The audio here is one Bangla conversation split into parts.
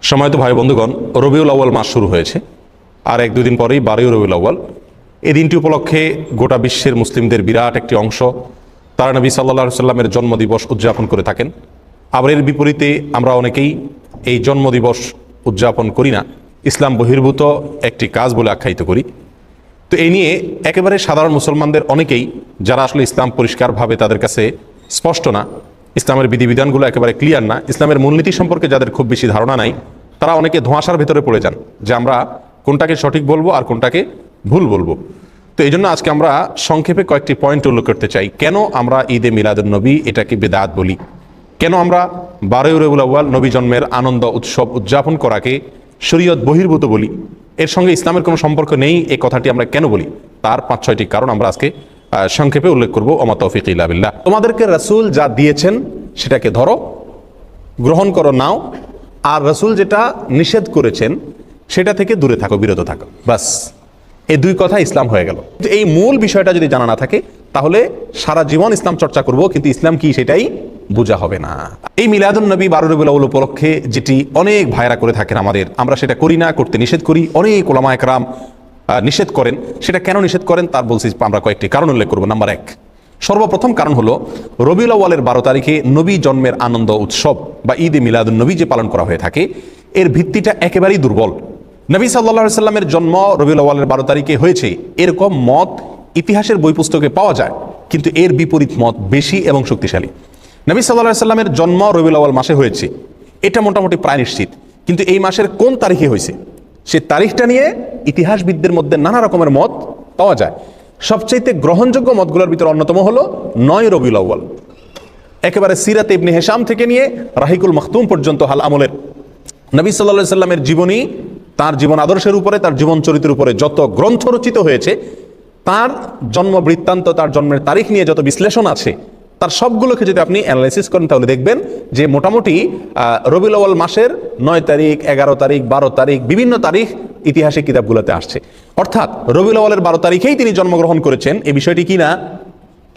সময়ত ভাই বন্ধুগণ, রবিউল আউয়াল মাস শুরু হয়েছে আর এক দুই দিন পরেই 12ই রবিউল আউয়াল। এই দিনটি উপলক্ষে গোটা বিশ্বের মুসলিমদের বিরাট একটি অংশ তারা নবী সাল্লাল্লাহু আলাইহি সাল্লামের জন্মদিবস উদযাপন করে থাকেন। আবার এর বিপরীতে আমরা অনেকেই এই জন্মদিবস উদযাপন করি না, ইসলাম বহির্ভূত একটি কাজ বলে আখ্যায়িত করি। তো এই নিয়ে একেবারে সাধারণ মুসলমানদের অনেকেই, যারা আসলে ইসলাম পরিষ্কারভাবে তাদের কাছে স্পষ্ট না, ইসলামের বিধিবিধানগুলো একেবারে ক্লিয়ার না, ইসলামের মূলনীতি সম্পর্কে যাদের খুব বেশি ধারণা নাই, তারা অনেকে ধোঁয়াশার ভেতরে পড়ে যান যে আমরা কোনটাকে সঠিক বলবো আর কোনটাকে ভুল বলবো। তো এই জন্য আজকে আমরা সংক্ষেপে কয়েকটি পয়েন্ট উল্লেখ করতে চাই। কেন আমরা ঈদে মিলাদুন নবী এটাকে বেদাত বলি, কেন আমরা 12ই রবিউল আউয়াল নবী জন্মের আনন্দ উৎসব উদযাপন করাকে শরীয়ত বহির্ভূত বলি, এর সঙ্গে ইসলামের কোনো সম্পর্ক নেই এই কথাটি আমরা কেন বলি, তার 5-6টি কারণ আমরা আজকে সংক্ষেপে উল্লেখ করবো। ওমা তৌফিক ইল্লা বিল্লাহ। তোমাদেরকে রাসূল যা দিয়েছেন সেটাকে ধরো, গ্রহণ করো নাও, আর রাসূল যেটা নিষেধ করেছেন সেটা থেকে দূরে থাকো, বিরত থাকো, বাস। এই দুই কথা ইসলাম হয়ে গেল। এই মূল বিষয়টা যদি জানা না থাকে তাহলে সারা জীবন ইসলাম চর্চা করব, কিন্তু ইসলাম কি সেটাই বোঝা হবে না। এই মিলাদুন নবী 12 রবিউল আউয়াল উপলক্ষে যেটি অনেক ভাইরা করে থাকেন আমরা সেটা করি না, করতে নিষেধ করি। অনেক ওলামা একরাম নিষেধ করেন। সেটা কেন নিষেধ করেন তার বলছি আমরা কয়েকটি কারণ উল্লেখ করব। নাম্বার 1, সর্বপ্রথম কারণ হলো রবিউল আউয়ালের 12 তারিখে নবী জন্মের আনন্দ উৎসব বা ঈদে মিলাদুন নবী যে পালন করা হয়ে থাকে এর ভিত্তিটা একেবারেই দুর্বল। নবী সাল্লাল্লাহু আলাইহি সাল্লামের জন্ম রবিউল আউয়ালের 12 তারিখে হয়েছে এরকম মত ইতিহাসের বই পুস্তকে পাওয়া যায়, কিন্তু এর বিপরীত মত বেশি এবং শক্তিশালী। নবী সাল্লাল্লাহু আলাইহি সাল্লামের জন্ম রবিউল আউয়াল মাসে হয়েছে এটা মোটামুটি প্রায় নিশ্চিত, কিন্তু এই মাসের কোন তারিখে হয়েছে সে তারিখটা নিয়ে ইতিহাসবিদদের মধ্যে নানা রকমের মত পাওয়া যায়। সবচাইতে গ্রহণযোগ্য মতগুলোর ভিতরে অন্যতম হলো 9 রবিউল আউয়াল। একেবারে সিরাতে ইবনে হিশাম থেকে নিয়ে রাহিকুল মাখতুম পর্যন্ত হাল আমলের নবী সাল্লাল্লাহু আলাইহি সাল্লামের জীবনী, তার জীবন আদর্শের উপরে, তার জীবন চরিত্রের উপরে যত গ্রন্থ রচিত হয়েছে, তার জন্ম বৃত্তান্ত, তার জন্মের তারিখ নিয়ে যত বিশ্লেষণ আছে, তার সবগুলোকে যদি আপনি অ্যানালাইসিস করেন তাহলে দেখবেন যে মোটামুটি রবিউল আউয়াল মাসের 9 তারিখ, 11 তারিখ, 12 তারিখ, বিভিন্ন তারিখ ইতিহাসের কিতাবগুলোতে আসছে। অর্থাৎ রবিউল আউয়ালের 12 তারিখেই তিনি জন্মগ্রহণ করেছেন, এই বিষয়টি কি না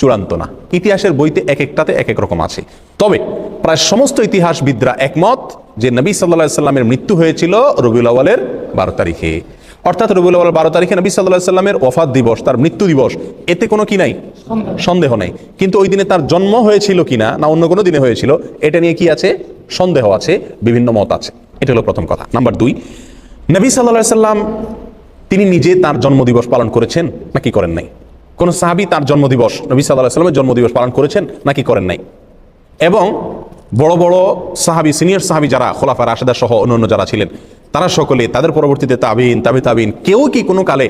চূড়ান্ত না। ইতিহাসের বইতে এক একটাতে এক এক রকম আছে। তবে প্রায় সমস্ত ইতিহাসবিদরা একমত যে নবী সাল্লাল্লাহু আলাইহি সাল্লামের মৃত্যু হয়েছিল রবিউল আউয়ালের 12 তারিখে। অর্থাৎ রবিউল আউয়াল 12 তারিখে নবী সাল্লাল্লাহু আলাইহি সাল্লামের ওফাত দিবস, তার মৃত্যু দিবস, এতে কোনো কি নাই, সন্দেহ নাই। কিন্তু ওই দিনে তার জন্ম হয়েছিল কিনা না অন্য কোনো দিনে হয়েছিল এটা নিয়ে কি আছে, সন্দেহ আছে, বিভিন্ন মত আছে। এটা হলো প্রথম কথা। নাম্বার 2, নবী সাল্লাল্লাহু আলাইহি সাল্লাম তিনি নিজে তার জন্মদিবস পালন করেছেন নাকি করেন নাই? কোন সাহাবী তার জন্মদিবস, নবী সাল্লাল্লাহু আলাইহি সাল্লামের জন্মদিবস পালন করেছেন নাকি করেন নাই? এবং বড় বড় সাহাবী, সিনিয়র সাহাবী যারা খোলাফা রাশেদা সহ অন্যান্য যারা ছিলেন, তারা সকলে, তাদের পরবর্তীতে তাবিন, তাবিন, কেউ কি কোনো কালে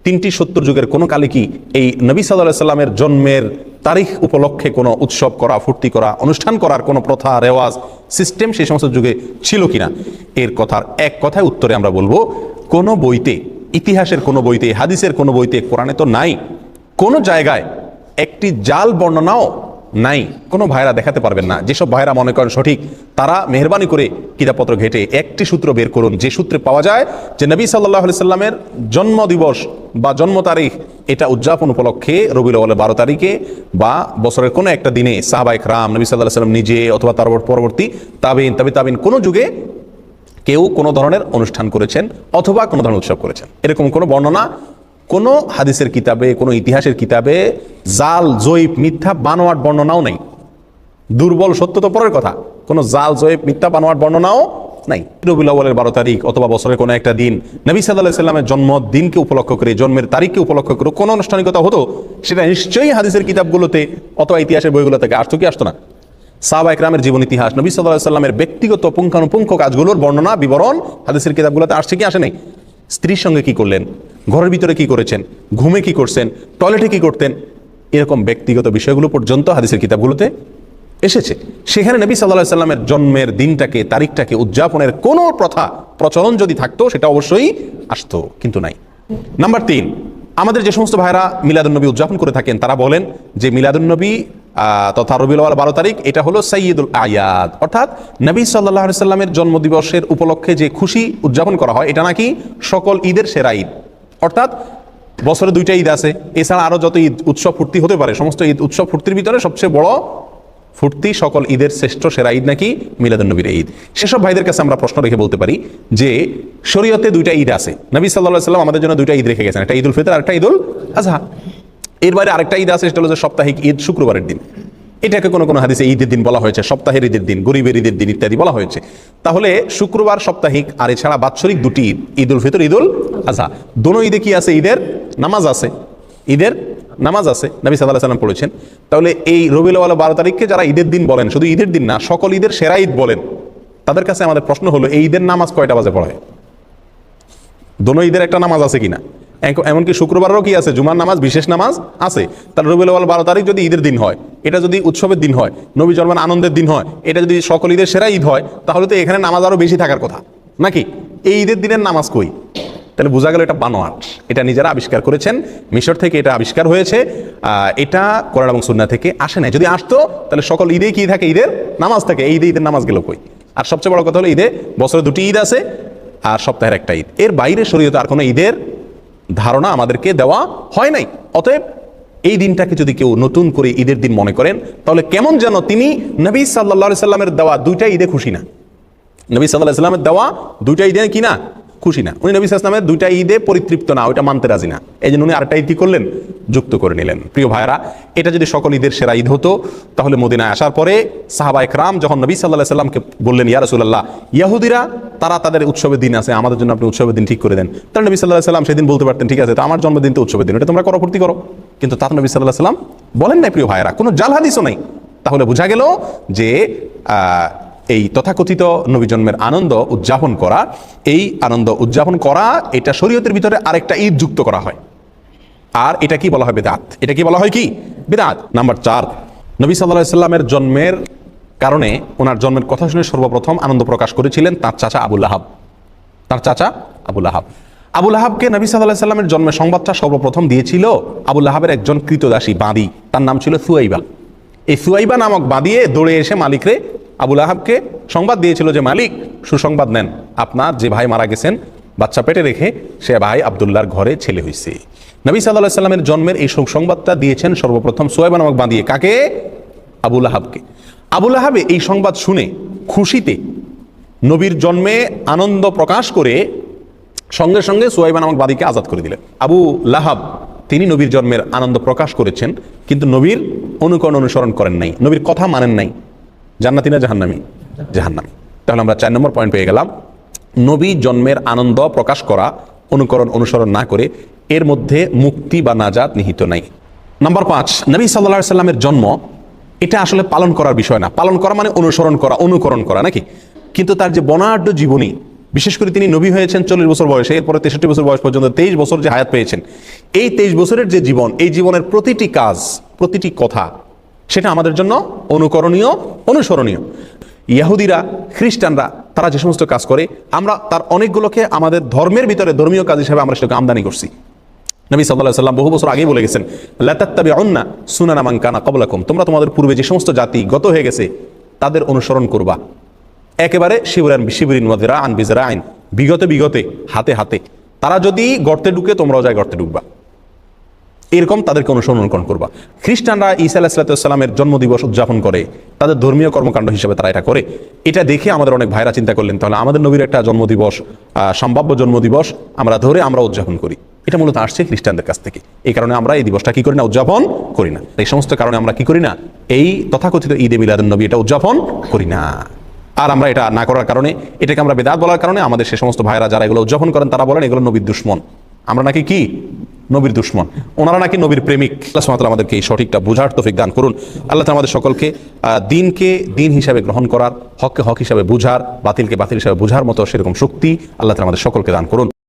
3টি 70 যুগের কোনো কালে কি এই নবী সাল্লাল্লাহু আলাইহি সাল্লামের জন্মের তারিখ উপলক্ষে কোনো উৎসব করা, ফুর্তি করা, অনুষ্ঠান করার কোনো প্রথা, রেওয়াজ, সিস্টেম সেই সমস্ত যুগে ছিল কিনা? এর কথার এক কথায় উত্তরে আমরা বলবো কোনো বইতে, ইতিহাসের কোনো বইতে, হাদিসের কোনো বইতে, কোরআনে তো নাই, কোনো জায়গায় একটি জাল বর্ণনাও নাই। কোনো ভাইরা দেখাতে পারবেন না। যেসব ভাইরা মনে করেন সঠিক, তারা মেহরবানি করে কিতাবপত্র ঘেটে একটি সূত্র বের করুন যে সূত্রে পাওয়া যায় যে নবী সাল্লাল্লাহু আলাইহি সাল্লামের জন্মদিবস বা জন্ম তারিখ এটা উদযাপন উপলক্ষে রবিউল আউয়ালের 12 তারিখে বা বছরের কোনো একটা দিনে সাহাবায়ে কেরাম, নবী সাল্লাল্লাহু আলাইহি সাল্লাম নিজে অথবা তার পরবর্তী তাবিন কোনো যুগে কেউ কোনো ধরনের অনুষ্ঠান করেছেন অথবা কোনো ধরনের উৎসব করেছেন, এরকম কোনো বর্ণনা কোনো হাদিসের কিতাবে, কোনো ইতিহাসের কিতাবে জাল, জয়ীফ, মিথ্যা, বানোয়াট বর্ণনাও নেই। দুর্বল সত্য তো পরের কথা, কোনো জাল, জয়ীফ, মিথ্যা, বানোয়াট বর্ণনাও নাই। রবিউল আউয়ালের 12 তারিখ অথবা বছরের কোনো একটা দিন নবী সাল্লাল্লাহু আলাইহি সাল্লামের জন্মদিনকে উপলক্ষ করে, জন্মের তারিখকে উপলক্ষ করে কোনো আনুষ্ঠানিকতা হতো, সেটা নিশ্চয়ই হাদিসের কিতাবগুলোতে অথবা ইতিহাসের বইগুলো থেকে আসতো কি আসতো না? সাহাবায়ে কেরামের জীবন ইতিহাস, নবী সাল্লাল্লাহু আলাইহি সাল্লামের ব্যক্তিগত পুঙ্খানুপুঙ্খ কাজগুলোর বর্ণনা, বিবরণ হাদিসের কিতাবগুলোতে আসছে কি আসে নাই? স্ত্রীর সঙ্গে কি করলেন, ঘরের ভিতরে কি করেছেন, ঘুমে কি করছেন, টয়লেটে কি করতেন, এরকম ব্যক্তিগত বিষয়গুলো পর্যন্ত হাদিসের কিতাবগুলোতে এসেছে। সেখানে নবী সাল্লাল্লাহু আলাইহি সাল্লামের জন্মের দিনটাকে, তারিখটাকে উদযাপনের কোনো প্রথা, প্রচলন যদি থাকতো সেটা অবশ্যই আসতো, কিন্তু নাই। নাম্বার 3, আমাদের যে সমস্ত ভাইরা মিলাদুন নবী উদযাপন করে থাকেন তারা বলেন যে মিলাদুন নবী তথা রবিউল আউয়াল 12 তারিখ এটা হলো সাইয়্যিদুল আয়াদ, অর্থাৎ নবী সাল্লাল্লাহু আলাইহি সাল্লামের জন্মদিবসের উপলক্ষে যে খুশি উদযাপন করা হয় এটা নাকি সকল ঈদের সেরা ঈদ। অর্থাৎ বছরে 2টা ঈদ আছে, এছাড়া আরও যত ঈদ উৎসব ফুর্তি হতে পারে, সমস্ত ঈদ উৎসব ফুর্তির ভিতরে সবচেয়ে বড় ফুর্তি সকল ঈদের শ্রেষ্ঠ সেরা ঈদ নাকি মিলাদুন্নবীর ঈদ। সেসব ভাইদের কাছে আমরা প্রশ্ন রেখে বলতে পারি যে শরীয়তে দুইটা ঈদ আছে, নবী সাল্লাল্লাহু আলাইহি ওয়াসাল্লাম আমাদের জন্য দুইটা ঈদ রেখে গেছেন, একটা ঈদুল ফিতর আর একটা ঈদুল আজহা। এর বাইরে আরেকটা ঈদ আছে, সেটা হলো যে সাপ্তাহিক ঈদ শুক্রবারের দিন। এটাকে কোনো কোনো হাদিসে ঈদের দিন বলা হয়েছে, সপ্তাহের ঈদের দিন, গরিবের ঈদের দিন ইত্যাদি বলা হয়েছে। তাহলে শুক্রবার সাপ্তাহিক আর এছাড়া বাৎসরিক দুটি ঈদ, ঈদুল ফিতর ঈদুল আজহা, দোনো ঈদে কি আছে? ঈদের নামাজ আছে, ঈদের নামাজ আছে, নবী সাল্লাল্লাহু আলাইহি ওয়াসাল্লাম পড়েছেন। তাহলে এই রবিউল আউয়াল 12 তারিখকে যারা ঈদের দিন বলেন, শুধু ঈদের দিন না সকল ঈদের সেরা ঈদ বলেন, তাদের কাছে আমাদের প্রশ্ন হলো এই ঈদের নামাজ কয়টা বাজে পড়ে? দোনো ঈদের একটা নামাজ আছে কিনা? এমনকি শুক্রবারেরও কি আছে? জুমার নামাজ, বিশেষ নামাজ আছে। তাহলে রবিউল আউয়াল 12 তারিখ যদি ঈদের দিন হয়, এটা যদি উৎসবের দিন হয়, নবী জন্মের আনন্দের দিন হয়, এটা যদি সকল ঈদের সেরা ঈদ হয়, তাহলে তো এখানে নামাজ আরো বেশি থাকার কথা নাকি? এই ঈদের দিনের নামাজ কই? তাহলে বোঝা গেল এটা বানোয়াট, এটা নিজেরা আবিষ্কার করেছেন, মিশর থেকে এটা আবিষ্কার হয়েছে, এটা কোরআন এবং সুন্নাহ থেকে আসে না। যদি আসতো তাহলে সকল ঈদে কি থাকে? ঈদের নামাজ থাকে। এই ঈদের নামাজ গেল কই? আর সবচেয়ে বড় কথা হলো ঈদে বছরে দুটি ঈদ আছে আর সপ্তাহের একটা ঈদ, এর বাইরে শরীয়তে আর কোনো ঈদের ধারণা আমাদেরকে দেওয়া হয় নাই। অতএব এই দিনটাকে যদি কেউ নতুন করে ঈদের দিন মনে করেন, তাহলে কেমন যেন তিনি নবী সাল্লাল্লাহু আলাইহি সাল্লামের দেওয়া দুইটা ঈদে খুশি না। নবী সাল্লাল্লাহু আলাইহি সাল্লামের দেওয়া দুইটা ঈদে কি না? খুশি না। উনি নবী সাল্লাল্লাহু আলাইহি সাল্লামের দুইটা ঈদে পরিতৃপ্ত না, ওইটা মানতে রাজি না। এই জন্য উনি আরেকটা ঈদ কি করলেন? যুক্ত করে নিলেন। প্রিয় ভাইরা, এটা যদি সকল ঈদের সেরা ঈদ হতো, তাহলে মদিনায় আসার পরে সাহাবা একরাম যখন নবী সাল্লাল্লাহু আলাইহি সাল্লামকে বললেন, ইয়া রাসূলুল্লাহ, ইহুদিরা তারা তাদের উৎসবের দিন আছে, আমাদের জন্য আপনি উৎসবের দিন ঠিক করে দেন। তাহলে নবী সাল্লাল্লাহু আলাইহি সাল্লাম সেদিন বলতে পারতেন, ঠিক আছে, তো আমার জন্মদিন তো উৎসবের দিন, এটা তোমরা করো, ফুর্তি করো। কিন্তু তা নবী সাল্লাল্লাহু আলাইহি সাল্লাম বলেন নাই। প্রিয় ভাইরা, কোনো জাল হাদিসও নাই। তাহলে বোঝা গেল যে এই তথাকথিত নবী জন্মের আনন্দ উদযাপন করা, এই আনন্দ উদযাপন করা, এটা শরীয়তের ভিতরে আরেকটা ঈদ যুক্ত করা হয়। আর এটা কি বলা হয়? বিদআত। এটা কি বলা হয়? কি? বিদআত। নাম্বার 4, নবী সাল্লাল্লাহু আলাইহি সাল্লামের জন্মের কারণে, ওনার জন্মের কথা শুনে সর্বপ্রথম আনন্দ প্রকাশ করেছিলেন তার চাচা আবু লাহাব। তার চাচা আবু লাহাব। আবু লাহাবকে নবী সাল্লাল্লাহু আলাইহি সাল্লামের জন্মের সংবাদটা সর্বপ্রথম দিয়েছিল আবু লাহাবের একজন কৃতদাসী বাঁদী, তার নাম ছিল সুয়াইবা। এই সুয়াইবা নামক বাঁদিয়ে দৌড়ে এসে মালিকরে, আবু লাহাবকে সংবাদ দিয়েছিল যে মালিক, সুসংবাদ নেন, আপনার যে ভাই মারা গেছেন বাচ্চা পেটে রেখে, সে ভাই আব্দুল্লাহর ঘরে ছেলে হয়েছে। নবী সাল্লাল্লাহু আলাইহি সাল্লামের জন্মের এই সুসংবাদটা দিয়েছেন সর্বপ্রথম সুয়াইবা নামক বাঁদিয়ে। কাকে? আবু লাহাবকে। আবু লাহাবে এই সংবাদ শুনে খুশিতে নবীর জন্মে আনন্দ প্রকাশ করে সঙ্গে সঙ্গে সুয়াইবা নামক বাদীকে আজাদ করে দিলেন। আবু লাহাব তিনি নবীর জন্মের আনন্দ প্রকাশ করেছেন, কিন্তু নবীর অনুকরণ অনুসরণ করেন নাই, নবীর কথা মানেন নাই। জান্নাতি না জাহান্নামী? জাহান্নামী। তাহলে আমরা 4 নম্বর পয়েন্ট পেয়ে গেলাম। নবী জন্মের আনন্দ প্রকাশ করা, অনুকরণ অনুসরণ না করে, এর মধ্যে মুক্তি বা নাজাত নিহিত নাই। নাম্বার 5, নবী সাল্লাল্লাহু আলাইহি সাল্লামের জন্ম এটা আসলে পালন করার বিষয় না। পালন করা মানে অনুসরণ করা, অনুকরণ করা নাকি? কিন্তু তার যে বর্ণাঢ্য জীবনী, বিশেষ করে তিনি নবী হয়েছেন 40 বছর বয়সে, এরপরে 63 বছর বয়স পর্যন্ত 23 বছর যে হায়াত পেয়েছেন, এই 23 বছরের যে জীবন, এই জীবনের প্রতিটি কাজ, প্রতিটি কথা, সেটা আমাদের জন্য অনুকরণীয়, অনুসরণীয়। ইহুদিরা, খ্রিস্টানরা তারা যে সমস্ত কাজ করে, আমরা তার অনেকগুলোকে আমাদের ধর্মের ভিতরে ধর্মীয় কাজ হিসেবে আমরা সেটাকে আমদানি করছি। নবী সাল্লাল্লাহু আলাইহি সাল্লাম বহু বছর আগেই বলে গেছেন, লা তাত্তাবিউন্না সুনানা মান কানা ক্বাবলাকুম, তোমরা তোমাদের পূর্বে যে সমস্ত জাতি গত হয়ে গেছে তাদের অনুসরণ করবা, একেবারে শিবরান বিশিবরিন ওয়া যিরাআন বিযরাইন, বিগতে বিগতে, হাতে হাতে। তারা যদি গর্তে ঢুকে তোমরাও যায় গর্তে ঢুকবা, এরকম তাদেরকে অনুসরণ করবা। খ্রিস্টানরা ঈসা আলাইহিস সালামের জন্মদিবস উদযাপন করে, তাদের ধর্মীয় কর্মকাণ্ড হিসেবে তারা এটা করে। এটা দেখে আমাদের অনেক ভাইরা চিন্তা করলেন, তাহলে আমাদের নবীর একটা জন্মদিবস, সম্ভাব্য জন্মদিবস আমরা উদযাপন করি। এটা মূলত আসছে খ্রিস্টানদের কাছ থেকে। এই কারণে আমরা এই দিবসটা কি করি না? উদযাপন করি না। এই সমস্ত কারণে আমরা কি করি না? এই তথাকথিত ঈদে মিলাদুন্নবী এটা উদযাপন করি না। আর আমরা এটা না করার কারণে, এটাকে আমরা বেদাত বলার কারণে আমাদের সে সমস্ত ভাইরা যারা এগুলো উদযাপন করেন তারা বলেন এগুলো নবীর দুশমন। আমরা নাকি কি? নবীর দুশমন। ওনারা নাকি নবীর প্রেমিক। আল্লাহ সুবহানাহু ওয়া তাআলা আমাদেরকে এই সঠিকটা বোঝার তৌফিক দান করুন। আল্লাহ তাআলা আমাদের সকলকে দিনকে দিন হিসাবে গ্রহণ করার, হককে হক হিসাবে বুঝার, বাতিলকে বাতিল হিসাবে বুঝার মতো সেরকম শক্তি আল্লাহ তাআলা আমাদের সকলকে দান করুন।